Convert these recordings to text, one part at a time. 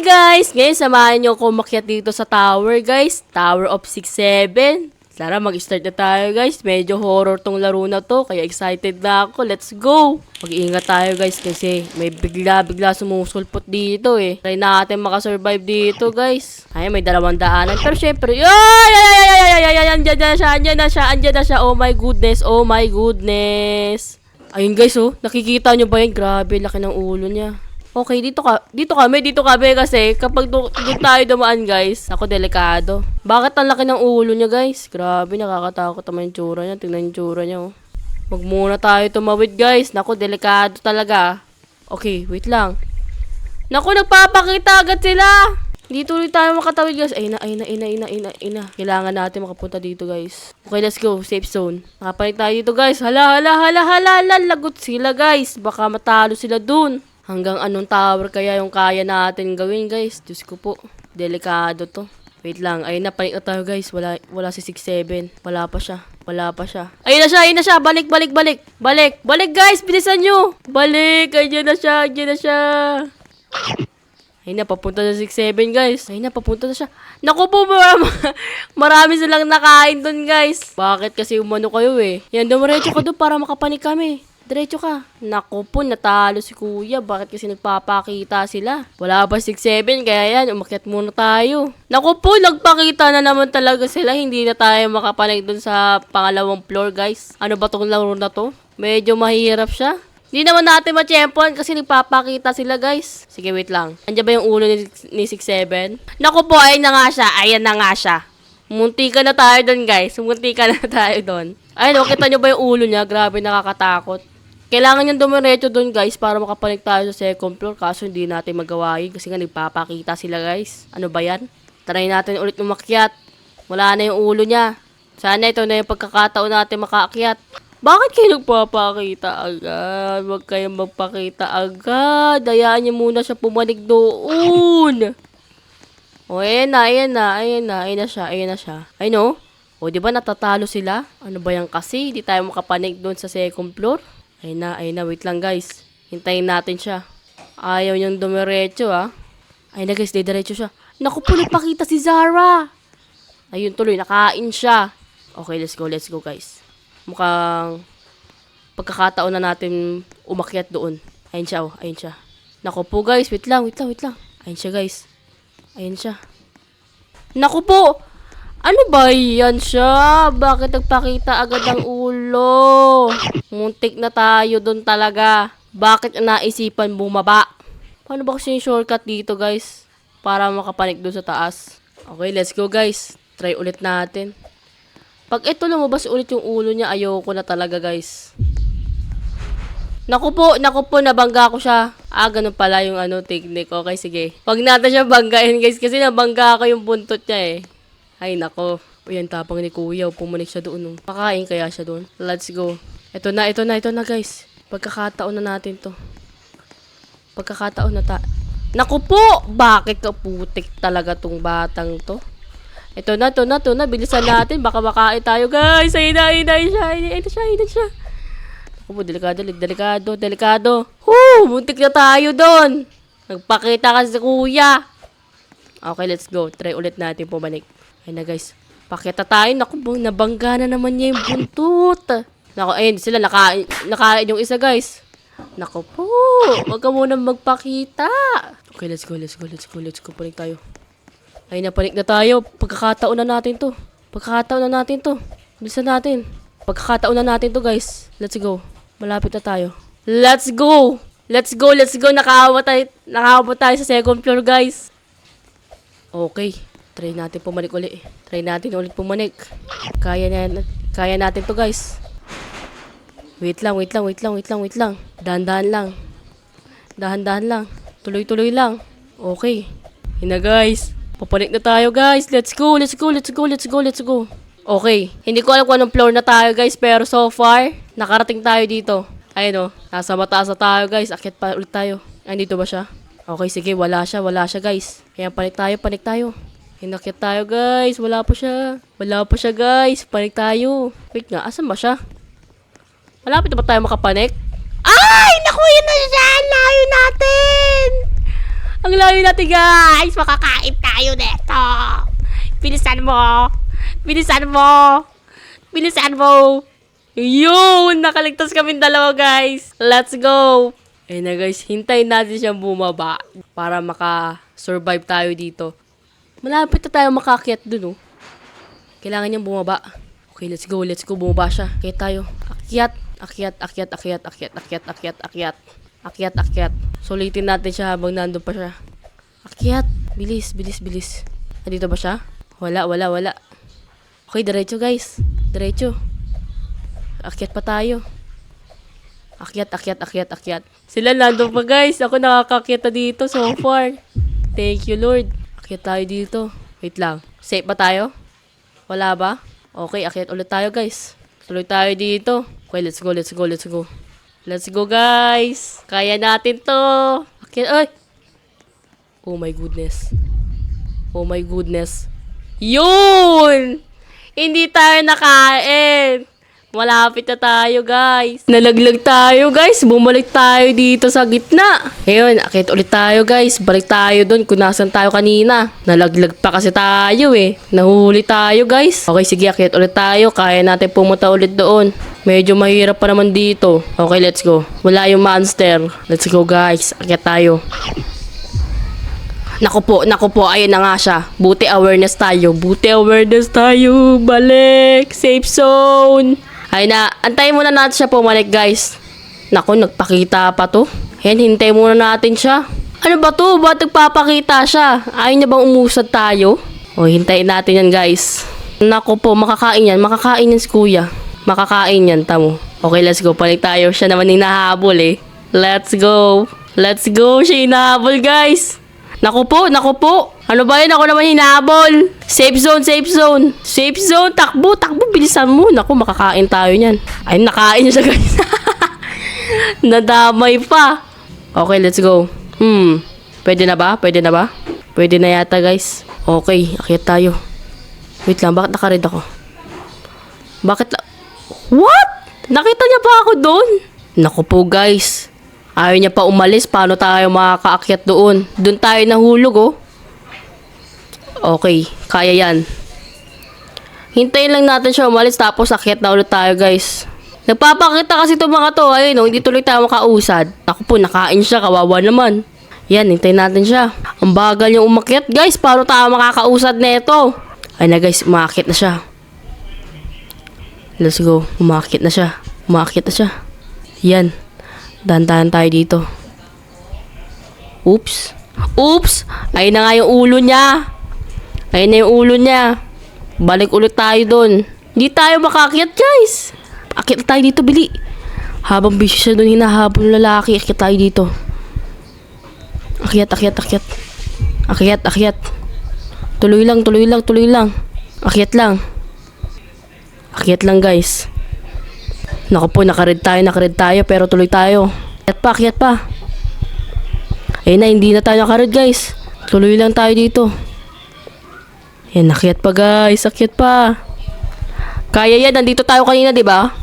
guys! Ngayon, samahan nyo ako umakyat dito sa tower, guys. Tower of 67. Tara, mag-start na tayo, guys. Medyo horror tong laro na to, kaya excited na ako. Let's go! Mag-iingat tayo, guys, kasi may bigla-bigla sumusulpot dito, eh. Try natin makasurvive dito, guys. Ay, may 200. Pero syempre, andyan na siya. Oh my goodness, oh my goodness. Ayun, guys, oh. Nakikita nyo ba yan? Grabe, laki ng ulo niya. Okay, dito kami kasi kapag doon tayo dumaan, guys, ako delikado. Bakit ang laki ng ulo niya, guys? Grabe, nakakatakot naman yung tsura niya. Tingnan yung tsura niya, oh. Wag muna tayo tumawid, guys. Naku, delikado talaga. Okay, wait lang. Naku, nagpapakita agad sila. Dito ulit tayo makatawid, guys. Ay na. Kailangan natin makapunta dito, guys. Okay, let's go. Safe zone. Nakapalit tayo dito, guys. Hala. Lagot sila, guys. Baka matalo sila dun. Hanggang anong tower kaya yung kaya natin gawin, guys? Diyos ko po. Delikado to. Wait lang. Ayun na, panik na tayo, guys. Wala si 6-7. Wala pa siya. Ayun na siya. Balik, guys. Bilisan nyo. Balik. Ayun na siya. Ayun na, papunta na 6-7, guys. Ayun na, papunta na siya. Naku po, marami silang nakain dun, guys. Bakit kasi umano kayo, eh? Yan, dumiretso ka doon para makapanik kami. Diretso ka. Naku po, natalo si kuya. Bakit kasi nagpapakita sila? Wala pa 6-7, kaya yan, umakyat muna tayo. Naku po, nagpakita na naman talaga sila. Hindi na tayo makapanig dun sa pangalawang floor, guys. Ano ba tong laro na to? Medyo mahirap siya. Hindi naman natin ma-champion kasi nagpapakita sila, guys. Sige, wait lang. Andiyan ba yung ulo ni 6-7? Naku po, ayan na nga siya. Munti ka na tayo dun, guys. Ayun, kita nyo ba yung ulo niya? Grabe, nakakatakot. Kailangan yung dumiretso doon, guys, para makapanik tayo sa second floor. Kaso hindi natin magawa yun kasi nga nagpapakita sila, guys. Ano ba yan? Try natin ulit umakyat. Wala na yung ulo niya. Sana ito na yung pagkakataon natin makaakyat. Bakit kayo nagpapakita agad? Huwag kayong magpakita agad. Dayaan niyo muna siya pumanik doon. O, ayan na siya. Ay, no? O, di ba natatalo sila? Ano ba yan kasi? Di tayo makapanik doon sa second floor. Ayun na. Wait lang, guys. Hintayin natin siya. Ayaw niyang dumiretso, ah. Ayun na, guys. Diretso siya. Naku po, nagpakita si Zara. Ayun, tuloy. Nakain siya. Okay, let's go, guys. Mukhang pagkakataon na natin umakyat doon. Ayun siya. Naku po, guys. Wait lang. Ayun siya, guys. Ayun siya. Naku po! Ano ba yan siya? Bakit nagpakita agad ang ulo? Muntik na tayo doon talaga. Bakit naisipan bumaba? Paano ba kasi yung shortcut dito, guys? Para makapanik doon sa taas. Okay, let's go, guys. Try ulit natin. Pag ito lumabas ulit yung ulo niya, ayoko na talaga, guys. Naku po, nabangga ko siya. Ganun pala yung technique. Okay, sige. Pag natin siya banggain, guys, kasi nabangga ko yung buntot niya, eh. Ay, nako. O yan, tapang ni kuya. Pumanik siya doon. Pakain kaya siya doon. Let's go. Ito na, guys. Pagkakataon na natin to. Naku po! Bakit ka putik talaga tong batang to? Ito na. Bilisan natin. Baka makain tayo, guys. Ayun na siya. Naku po, delikado. Muntik na tayo doon. Nagpakita kasi sa kuya. Okay, let's go. Try ulit natin pumanik. Ayun na, guys. Pakita tayo. Naku, nabangga na naman niya yung buntot. Naku, ayun sila. Nakain yung isa, guys. Naku po. Huwag ka muna magpakita. Okay, let's go. Panik tayo. Ayun na, panik na tayo. Pagkakataon na natin to. Bilisan natin. Pagkakataon na natin to, guys. Let's go. Malapit na tayo. Let's go. Nakahabot tayo sa second floor, guys. Okay. Try natin pumanik ulit. Kaya natin to, guys. Wait lang. Dahan-dahan lang. Tuloy lang. Okay. Yun na, guys. Papanik na tayo, guys. Let's go. Okay. Hindi ko alam kung anong floor na tayo, guys. Pero so far, nakarating tayo dito. Ayun, nasa mataas na tayo, guys. Akyat pa ulit tayo. Andito ba siya? Okay, sige. Wala siya, guys. Kaya panik tayo. Hinakyat tayo, guys. Wala pa siya, guys. Panik tayo. Wait nga, asan ba siya? Malapit na ba tayo makapanik? Ay! Naku, yun na siya! Layo natin! Ang layo natin, guys. Makakain tayo neto. Bilisan mo. Bilisan mo. Bilisan mo. Yun! Nakaligtas kami dalawa, guys. Let's go. Ayun na, guys. Hintayin natin siyang bumaba para maka-survive tayo dito. Malapit na tayo makakyat dun, oh. Kailangan niyang bumaba. Okay, let's go. Let's go. Bumaba siya. Kaya tayo. Akyat. Akyat, akyat, akyat, akyat, akyat, akyat, akyat. Akyat, akyat. Sulitin natin siya habang nandun pa siya. Akyat. Bilis, bilis, bilis. Nandito ba siya? Wala, wala, wala. Okay, diretso, guys. Diretso. Akyat pa tayo. Akyat, akyat, akyat, akyat. Sila nandun pa, guys. Ako nakakakyat na dito so far. Thank you, Lord. Akyat tayo dito. Wait lang. Safe ba tayo? Wala ba? Okay, akyat ulit tayo, guys. Tuloy tayo dito. Okay, let's go, let's go, let's go. Let's go, guys. Kaya natin to. Akyat, ay! Oh my goodness. Oh my goodness. Yun! Hindi tayo nakain. Malapit na tayo, guys. Nalaglag tayo, guys. Bumalik tayo dito sa gitna. Ayun, akit ulit tayo, guys. Balik tayo dun kung nasan tayo kanina. Nalaglag pa kasi tayo, eh. Nahuhuli tayo, guys. Okay, sige, akit ulit tayo. Kaya natin pumunta ulit doon. Medyo mahirap pa naman dito. Okay, let's go. Wala yung monster. Let's go, guys. Akit tayo. Naku po, ayun na nga siya. Buti awareness tayo. Buti awareness tayo. Balik. Safe zone. Ayun na, antayin muna natin siya pumalik, guys. Naku, nagpakita pa to. Ayan, hintayin muna natin siya. Ano ba to? Ba't nagpapakita siya? Ayaw niya bang umusad tayo? O, hintayin natin yan, guys. Naku po, makakain yan. Makakain yan si kuya. Makakain yan, tamo. Okay, let's go. Balik tayo. Siya naman yung nahabol, eh. Let's go. Let's go. Siya yung nahabol, guys. Naku po, naku po. Ano ba yun? Ako naman hinabol. Safe zone, safe zone. Safe zone. Takbo, takbo. Bilisan mo. Naku, makakain tayo niyan. Ay, nakain siya, guys. Nadamay pa. Okay, let's go. Pwede na ba? Pwede na ba? Pwede na yata, guys. Okay, akyat tayo. Wait lang, bakit nakared ako? Bakit What? Nakita niya pa ako doon? Naku po, guys. Ayaw niya pa umalis. Paano tayo makakaakyat doon? Doon tayo nahulog, oh. Okay, kaya yan. Hintayin lang natin siya umalis tapos akyat na ulit tayo, guys. Nagpapakita kasi itong mga to. Ayun, oh, hindi tuloy tayo makausad. Ako po, nakain siya. Kawawa naman. Yan, hintayin natin siya. Ang bagal niyang umakyat, guys. Paano tayo makakausad na ito? Ay na, guys. Umakyat na siya. Let's go. Umakyat na siya. Umakyat na siya. Yan. Dandahan tayo dito. Oops. Oops! Ayun na nga yung ulo niya. Ayun na yung ulo niya. Balik ulit tayo doon. Hindi tayo makakyat, guys. Akyat tayo dito, bili. Habang busy siya doon hinahabol ng lalaki, akyat tayo dito. Akyat, akyat, akyat. Akyat, akyat. Tuloy lang, tuloy lang, tuloy lang. Akyat lang. Akyat lang, guys. Naku po, nakared tayo, pero tuloy tayo. Akyat pa. Ayun na, hindi na tayo nakared, guys. Tuloy lang tayo dito. Ayan, akyat pa, guys. Akyat pa. Kaya yan, nandito tayo kanina, di ba?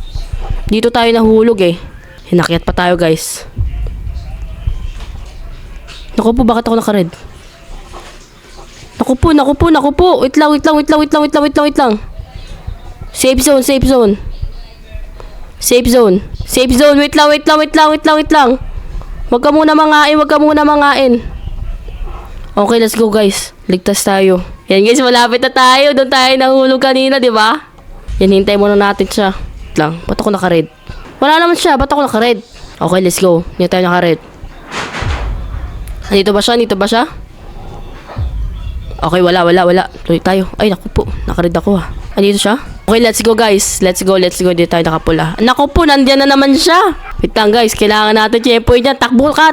Dito tayo nahulog, eh. Ayan, akyat pa tayo, guys. Naku po, bakit ako nakared? Naku po, naku po, naku po. Wait lang. Safe zone, safe zone. Safe zone. Safe zone. Wait lang. Wag ka muna mangain. Okay, let's go, guys. Ligtas tayo. Yan, guys, malapit na tayo. Doon tayo nahulog kanina, di ba? Yan, hintay muna natin siya. Wait lang. Ba't ako nakared? Wala naman siya. Ba't ako nakared? Okay, let's go. Hindi tayo nakared. Andito ba siya? Okay, wala. Tuloy tayo. Ay, naku po. Nakared ako, ah. Andito siya? Okay, let's go, guys. Let's go. Dito tayo nakapula. Naku po, nandiyan na naman siya. Wait lang, guys. Kailangan natin tempo niya. Takbo ka.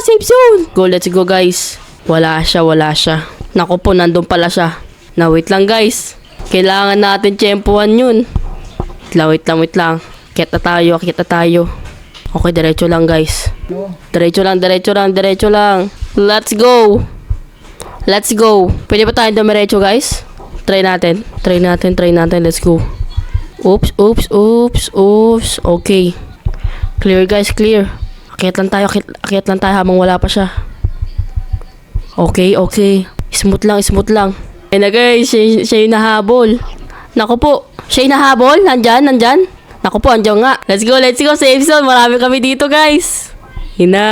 Safe zone. Go, let's go, guys. Wala siya. Naku po, nandun pala siya. Na, wait lang, guys. Kailangan natin tempohan yun. Wait lang. Akyat na tayo. Okay, diretso lang, guys. Diretso lang. Let's go. Pwede ba tayo dumiretso, guys? Try natin. Let's go. Oops. Okay. Clear, guys, clear. Akyat lang tayo habang wala pa siya. Okay, okay. Smooth lang, smooth lang. Ayun na guys, siya yung nahabol. Naku po, siya yung nahabol? Nandyan? Naku po, andyan nga. Let's go, safe zone. Marami kami dito guys. Yun na.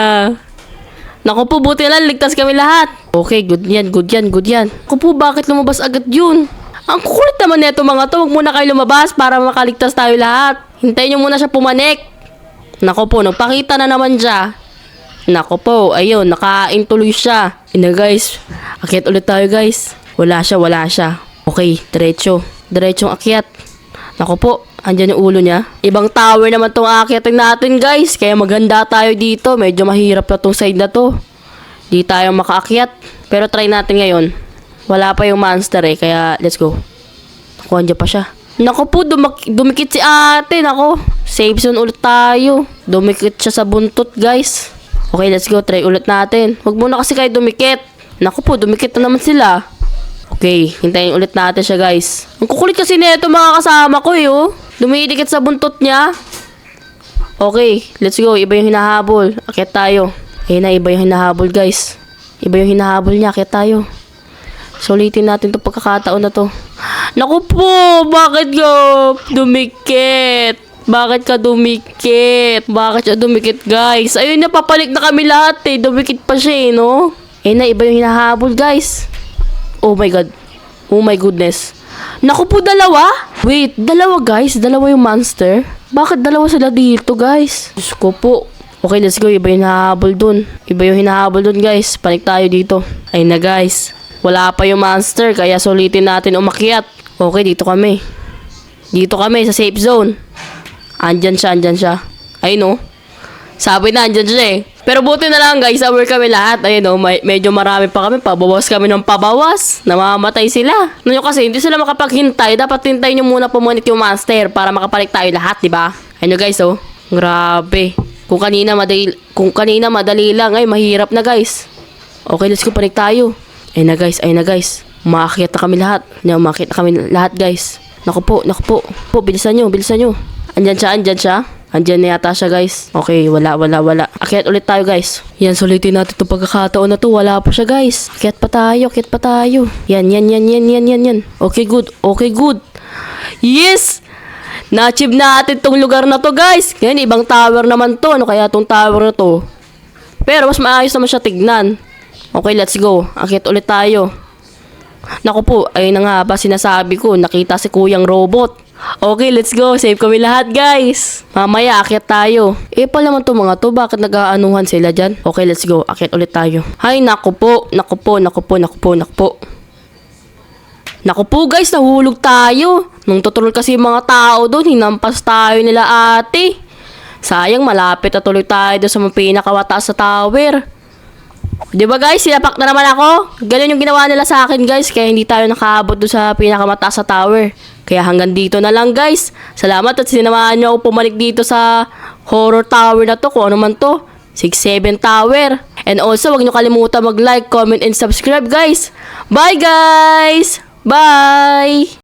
Naku po, buti lang, ligtas kami lahat. Okay, good yan. Naku po, bakit lumabas agad yun? Ang kukulit naman neto mga to. Huwag muna kayo lumabas para makaligtas tayo lahat. Hintayin nyo muna siya pumanik. Naku po, nagpakita na naman siya. Naku po, ayun, nakain tuloy siya. Ina guys, akyat ulit tayo guys. Wala siya. Okay, diretsong akyat. Naku po, andyan yung ulo niya. Ibang tower naman tong akyatin natin guys. Kaya maganda tayo dito. Medyo mahirap na tong side na to. Di tayo makaakyat. Pero try natin ngayon. Wala pa yung monster eh, kaya let's go. Naku, andyan pa siya. Naku po, dumikit si ate. Naku, save zone ulit tayo. Dumikit siya sa buntot guys. Okay, let's go. Try ulit natin. Huwag muna kasi kayo dumikit. Naku po, dumikit na naman sila. Okay, hintayin ulit natin siya guys. Ang kukulit kasi nito mga kasama ko eh oh. Dumidikit sa buntot niya. Okay, let's go. Iba yung hinahabol. Akyat tayo. Ayun na, iba yung hinahabol guys. Iba yung hinahabol niya. Akyat tayo. Sulitin natin itong pagkakataon na to. Naku po, bakit ka dumikit? Bakit siya dumikit, guys? Ayun, napapanik na kami lahat eh. Dumikit pa siya eh, no? Eh na, iba yung hinahabol, guys. Oh my God. Oh my goodness. Naku po, dalawa? Wait, dalawa, guys? Dalawa yung monster? Bakit dalawa sila dito, guys? Diyos ko po. Okay, let's go. Iba yung hinahabol dun. Guys. Panik tayo dito. Ayun na, guys. Wala pa yung monster, kaya sulitin natin umakyat. Okay, dito kami. Sa safe zone. Andyan siya. Ayun oh. Sabi na, andyan siya eh. Pero buti na lang guys, aware kami lahat. Ayun oh, medyo marami pa kami. Pabawas kami ng pabawas. Namamatay sila. Ngayon kasi, hindi sila makapaghintay. Dapat hintayin nyo muna pumunit yung monster para makapalik tayo lahat, diba? Ayun guys oh. Grabe. Kung kanina madali lang, ay mahirap na guys. Okay, let's go, panik tayo. Ayun na guys. Umakyat na kami lahat. Guys. Naku po. Bilisan nyo. Andyan siya. Andyan na yata siya guys. Okay, wala. Akyat ulit tayo guys. Yan, sulitin natin itong pagkakataon na to. Wala pa siya guys. Akyat pa tayo. Yan. Okay, good. Yes! Na-achieve natin tong lugar na to guys. Yan, ibang tower naman to. Ano kaya tong tower na to? Pero mas maayos naman siya tignan. Okay, let's go. Akyat ulit tayo. Naku po, ayun na nga ba sinasabi ko. Nakita si Kuyang Robot. Okay, let's go. Save kami lahat, guys. Mamaya, akyat tayo. Eh, pala naman to mga to. Bakit nag-aanuhan sila dyan? Okay, let's go. Akyat ulit tayo. Ay, naku po, guys. Nahulog tayo. Nung tutulog kasi yung mga tao doon, hinampas tayo nila ate. Sayang, malapit na tuloy tayo doon sa mga pinakawataas sa tower. Diba guys, sinapak na naman ako. Ganun yung ginawa nila sa akin guys. Kaya hindi tayo nakaabot doon sa pinakamataas sa tower. Kaya hanggang dito na lang guys. Salamat at sinamahan nyo ako pumalik dito sa horror tower na to. Kung ano man to, 6-7 tower. And also, wag nyo kalimutan mag-like, comment, and subscribe guys. Bye guys! Bye!